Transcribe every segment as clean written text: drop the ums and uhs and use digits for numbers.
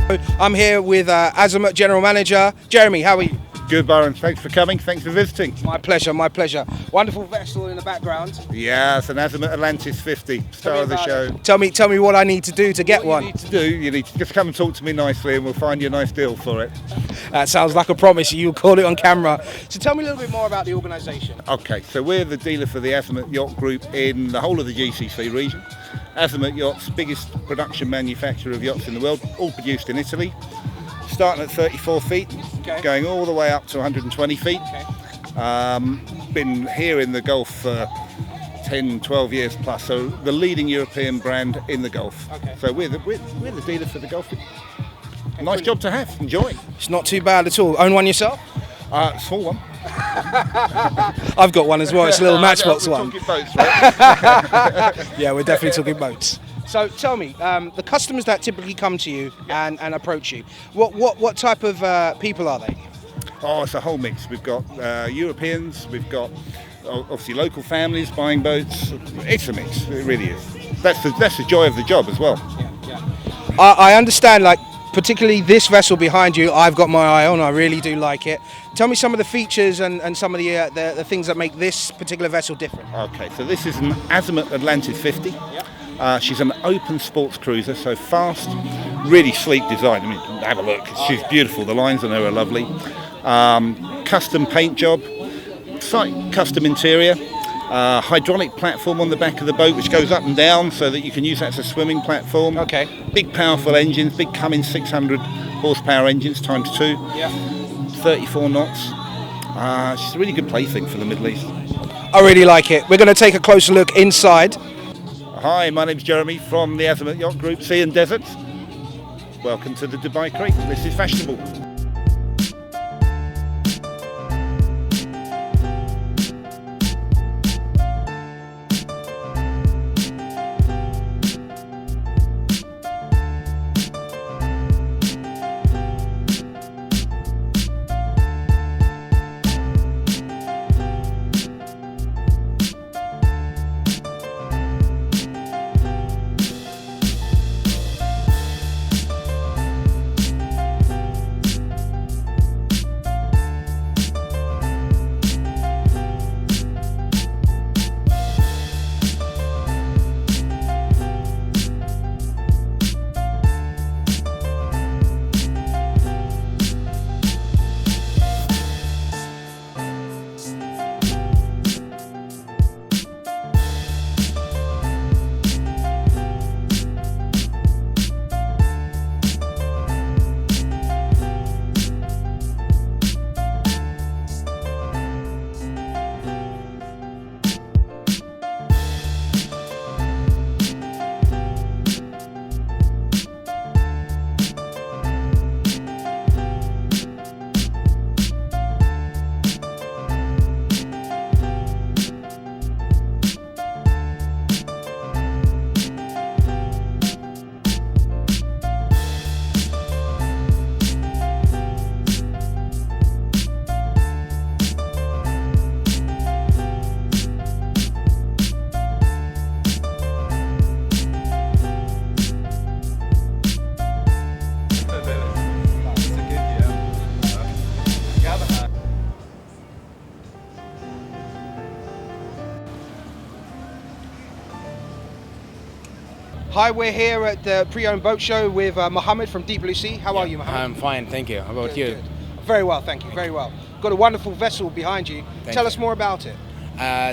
I'm here with Azimut General Manager Jeremy. How are you? Good, Byron. Thanks for coming. Thanks for visiting. My pleasure, my pleasure. Wonderful vessel in the background. Yeah, it's an Azimut Atlantis 50, star of the show. Tell me what I need to do to get one. You need to just come and talk to me nicely and we'll find you a nice deal for it. That sounds like a promise. You'll call it on camera. So tell me a little bit more about the organisation. Okay, so we're the dealer for the Azimut Yacht Group in the whole of the GCC region. Azimut Yachts, biggest production manufacturer of yachts in the world, all produced in Italy. Starting at 34 feet, going all the way up to 120 feet. Been here in the Gulf for 10, 12 years plus, so the leading European brand in the Gulf. So we're the dealer for the Gulf. Nice job to have, enjoy. It's not too bad at all. Own one yourself? Small one. I've got one as well, it's a little Matchbox one. We're talking boats, right? Yeah, we're definitely talking boats. So tell me, the customers that typically come to you and approach you, what type of people are they? Oh, it's a whole mix. We've got Europeans, we've got obviously local families buying boats. It's a mix, it really is. That's the joy of the job as well. I understand, like, particularly this vessel behind you, I've got my eye on, I really do like it. Tell me some of the features and some of the things that make this particular vessel different. Okay, so this is an Azimut Atlantis 50. She's an open sports cruiser, so fast, really sleek design. I mean, have a look, she's beautiful, the lines on her are lovely. Custom paint job, slight custom interior, hydraulic platform on the back of the boat which goes up and down so that you can use that as a swimming platform. Big powerful engines, big Cummins 600 horsepower engines times 2, 34 knots. She's a really good plaything for the Middle East. I really like it. We're going to take a closer look inside. Hi, my name's Jeremy from the Azimut Yacht Group, Sea and Desert. Welcome to the Dubai Creek. This is Fashionable. Hi, we're here at the Pre-Owned Boat Show with Mohammed from Deep Blue Sea. How are you, Mohammed? I'm fine, thank you. How about you? Good. Very well, thank you, very well. Got a wonderful vessel behind you. Tell us more about it.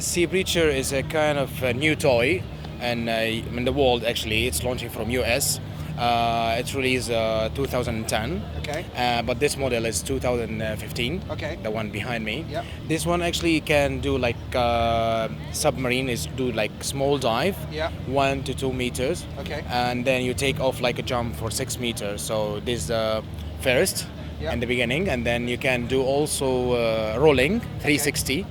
Sea Breacher is a kind of a new toy and in the world actually. It's launching from US. It's released 2010, but this model is 2015, the one behind me. This one actually can do like submarine, is do like small dive, 1 to 2 meters, and then you take off like a jump for 6 meters. So this is the first in the beginning, and then you can do also rolling 360.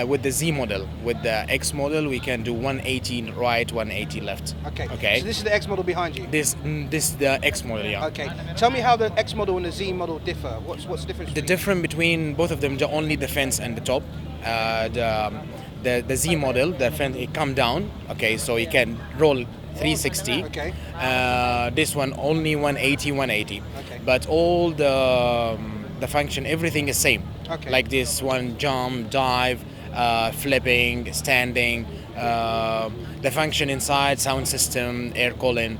With the Z model. With the X model, we can do 180 right, 180 left. Okay. So this is the X model behind you? This is the X model, yeah. Okay. Tell me how the X model and the Z model differ. What's the difference? The difference between both of them, only the fence and the top. the Z model, the fan it come down. Okay, so you can roll 360. Okay. This one only 180, 180. Okay. But all the function, everything is same. Okay. Like this one, jump, dive, flipping, standing. The function inside, sound system, air cooling,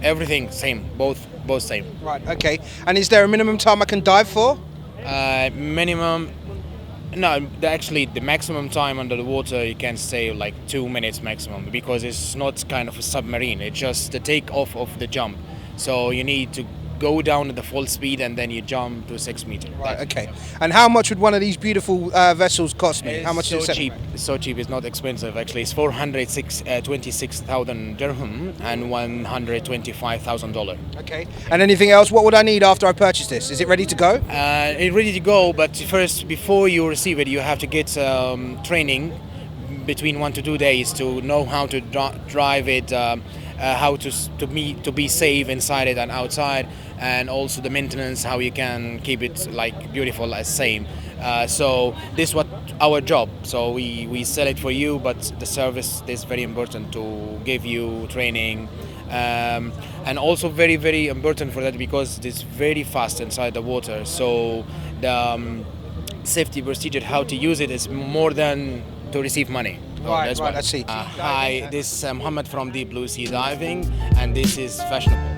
everything same. Both same. Right. Okay. And is there a minimum time I can dive for? Minimum. No, actually, the maximum time under the water you can stay like 2 minutes maximum, because it's not kind of a submarine. It's just the take off of the jump. So you need to go down at the full speed and then you jump to 6 meters. Right. Okay. And how much would one of these beautiful vessels cost me? How much so is it? cheap? It's so cheap. It's not expensive. Actually, it's 426,000 dirham and $125,000. Okay. And anything else? What would I need after I purchase this? Is it ready to go? It's ready to go, but first, before you receive it, you have to get training between 1 to 2 days to know how to drive it, how to be safe inside it and outside, and also the maintenance, how you can keep it like beautiful as same. So this is what our job. So we sell it for you, but the service is very important to give you training. And also very, very important for that, because it's very fast inside the water. So the safety procedure, how to use it, is more than to receive money. So Right, that's right, why. I see. Hi, this is Mohammed from Deep Blue Sea Diving, and this is Fashionable.